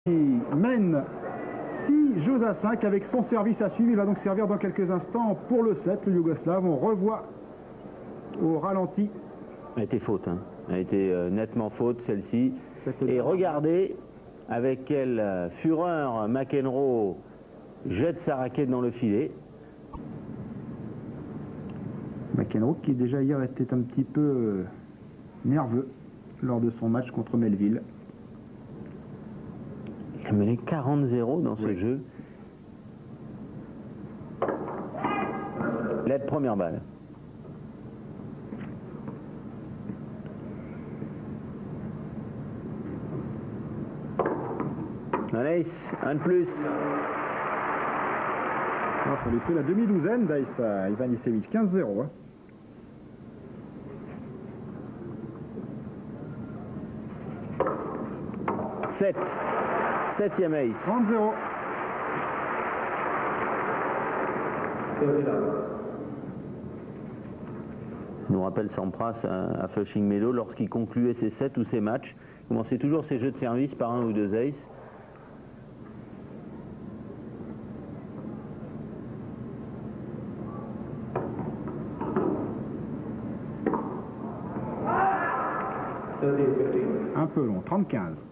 Il mène 6 jeux à 5 avec son service à suivre. Il va donc servir dans quelques instants pour le 7, le Yougoslave. On revoit au ralenti. Elle a été faute, hein. Elle a été nettement faute celle-ci. Et regardez avec quelle fureur McEnroe jette sa raquette dans le filet. McEnroe qui déjà hier était un petit peu nerveux lors de son match contre Melville. Il a mené 40-0 dans ce jeu. L'aide première balle. Un ace, un de plus. Non, ça lui fait la demi-douzaine d'Aïs à Ivanisevic, 15-0. Hein. Septième ace. 30-0. Ça nous rappelle Sampras à Flushing Meadow lorsqu'il concluait ses sets ou ses matchs. Il commençait toujours ses jeux de service par un ou deux aces. Un peu long, 30-15.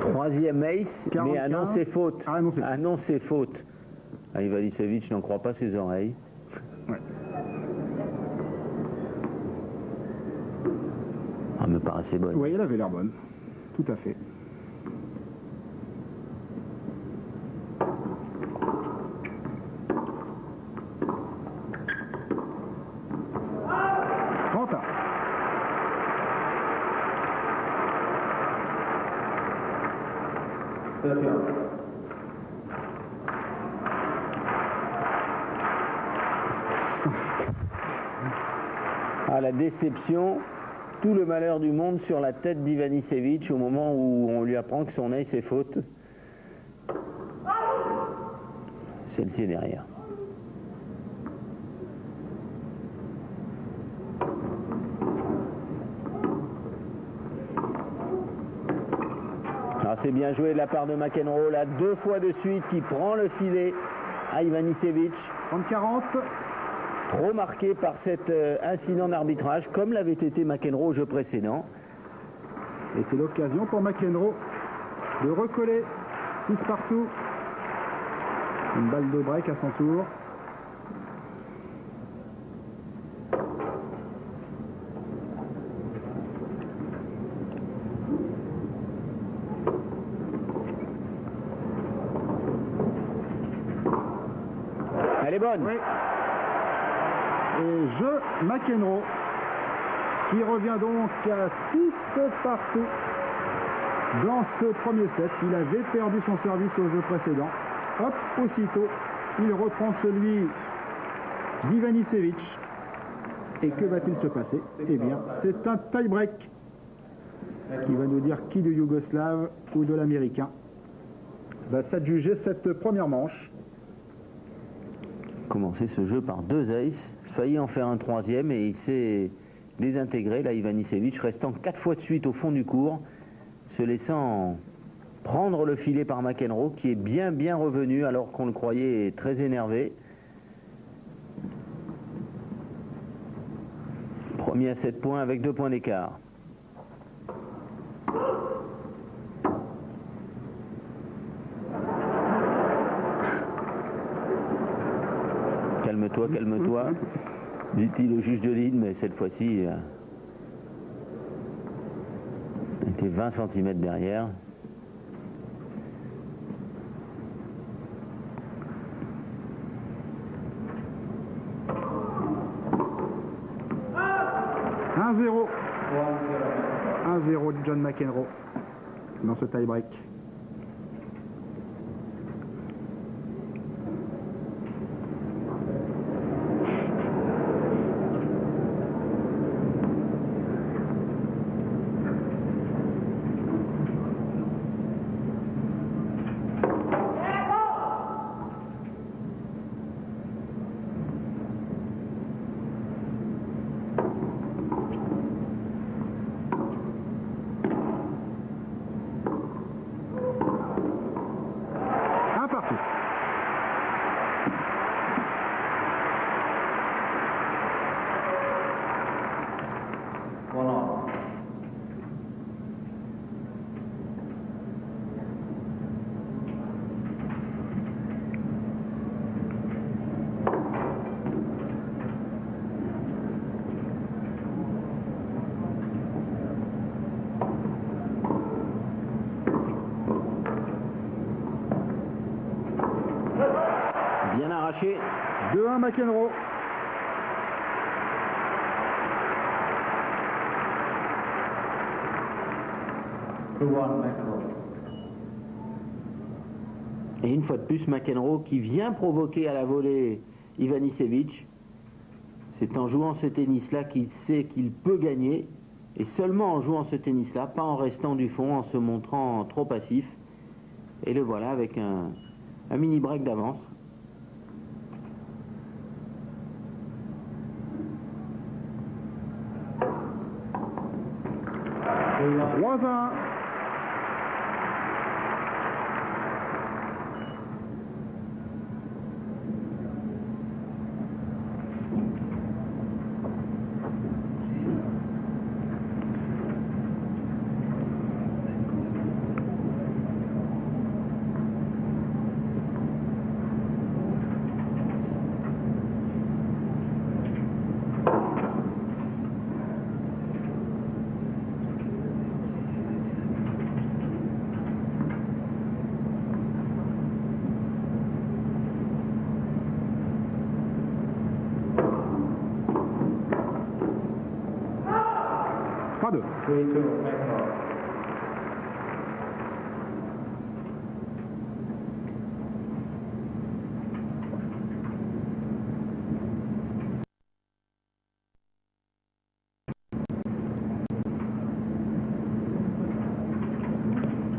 Troisième ace, 45. mais annoncé faute. Ah, annoncé. Annoncé faute. Ivanisevic n'en croit pas ses oreilles. Ouais. Elle me paraissait bonne. Oui, elle avait l'air bonne. Tout à fait. Quentin. Ah, la déception, tout le malheur du monde sur la tête d'Ivanisevic au moment où on lui apprend que son ace est faute. Celle-ci est derrière. Alors c'est bien joué de la part de McEnroe, là, 2 fois de suite, qui prend le filet à Ivanisevic. 30-40. Trop marqué par cet incident d'arbitrage, comme l'avait été McEnroe au jeu précédent. Et c'est l'occasion pour McEnroe de recoller 6 partout. Une balle de break à son tour. Elle est bonne. Oui. Et jeu McEnroe qui revient donc à 6 partout dans ce premier set. Il avait perdu son service au jeu précédent. Hop, aussitôt, il reprend celui d'Ivanisevic. Et que va-t-il se passer? Eh bien, c'est un tie-break qui va nous dire qui du Yougoslave ou de l'Américain va s'adjuger cette première manche. Commencer ce jeu par 2 aces, failli en faire un troisième et il s'est désintégré, là, Ivanisevic, restant 4 fois de suite au fond du court, se laissant prendre le filet par McEnroe, qui est bien revenu alors qu'on le croyait très énervé. Premier à 7 points avec 2 points d'écart. Calme-toi, calme-toi, dit-il au juge de ligne, mais cette fois-ci, il était 20 cm derrière. « 1-0 de John McEnroe dans ce tie-break. arraché. 2-1 McEnroe. Et une fois de plus, McEnroe qui vient provoquer à la volée Ivanisevic. C'est en jouant ce tennis-là qu'il sait qu'il peut gagner. Et seulement en jouant ce tennis-là, pas en restant du fond, en se montrant trop passif. Et le voilà avec un mini break d'avance. Et 3-1.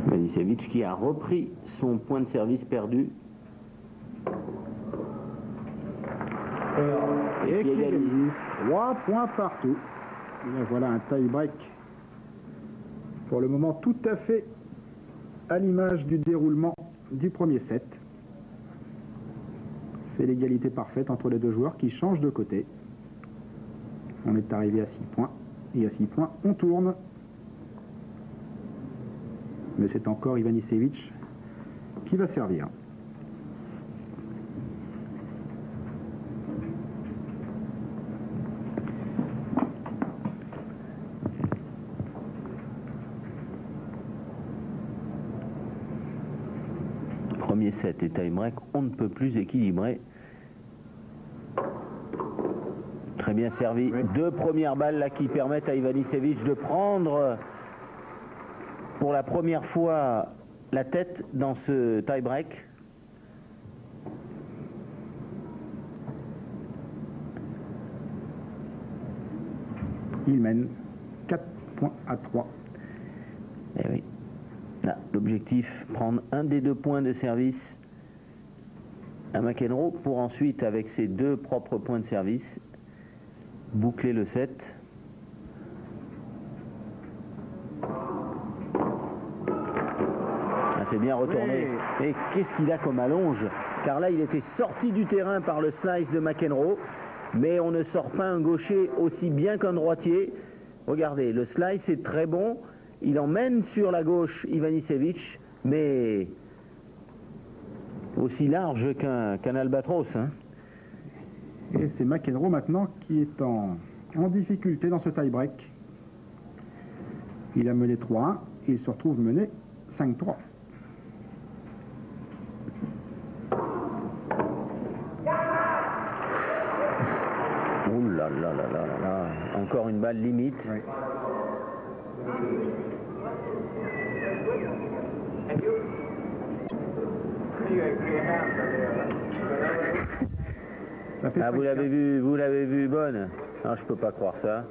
Ivanisevic qui a repris son point de service perdu. Et qui égalise 3 points partout. Et voilà un tie-break pour le moment tout à fait à l'image du déroulement du premier set. C'est l'égalité parfaite entre les deux joueurs qui changent de côté. On est arrivé à 6 points. Et à 6 points, on tourne. Mais c'est encore Ivanisevic qui va servir. Premier set et time-break, on ne peut plus équilibrer. Très bien servi. Oui. Deux premières balles là qui permettent à Ivanisevic de prendre pour la première fois la tête dans ce tie-break. Il mène 4 points à 3. Eh oui. L'objectif, prendre un des 2 points de service à McEnroe pour ensuite, avec ses 2 propres points de service, boucler le set. C'est bien retourné. Oui. Et qu'est-ce qu'il a comme allonge? Car là, il était sorti du terrain par le slice de McEnroe, mais on ne sort pas un gaucher aussi bien qu'un droitier. Regardez, le slice est très bon. Il emmène sur la gauche Ivanisevic, mais aussi large qu'un albatros. Hein. Et c'est McEnroe maintenant qui est en difficulté dans ce tie-break. Il a mené 3-1, il se retrouve mené 5-3. Ouh là là là là là, encore une balle limite. Oui. Ah, vous l'avez vu bonne? Non, je peux pas croire ça.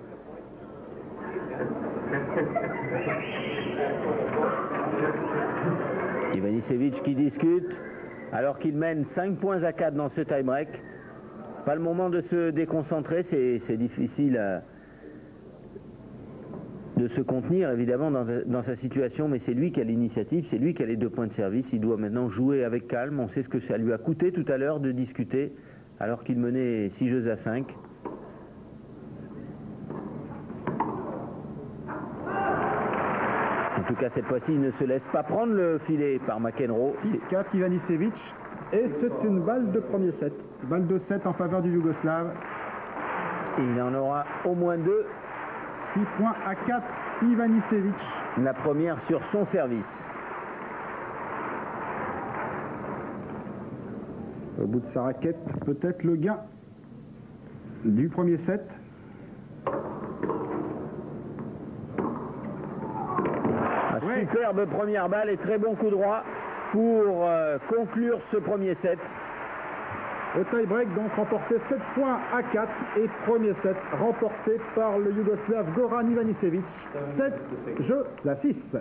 Ivanisevic qui discute alors qu'il mène 5 points à 4 dans ce tie-break. Pas le moment de se déconcentrer, c'est difficile de se contenir évidemment dans sa situation, mais c'est lui qui a l'initiative, c'est lui qui a les 2 points de service. Il doit maintenant jouer avec calme. On sait ce que ça lui a coûté tout à l'heure de discuter alors qu'il menait 6 jeux à 5. En tout cas, cette fois-ci, il ne se laisse pas prendre le filet par McEnroe. 6-4 Ivanisevic. Et c'est une balle de premier set. Balle de 7 en faveur du Yougoslave. Il en aura au moins 2. 6 points à 4 Ivanisevic. La première sur son service. Au bout de sa raquette, peut-être le gain du premier set. Superbe première balle et très bon coup droit pour conclure ce premier set. Au tie-break, donc remporté 7 points à 4 et premier set remporté par le Yougoslave Goran Ivanisevic. 7 jeux à 6.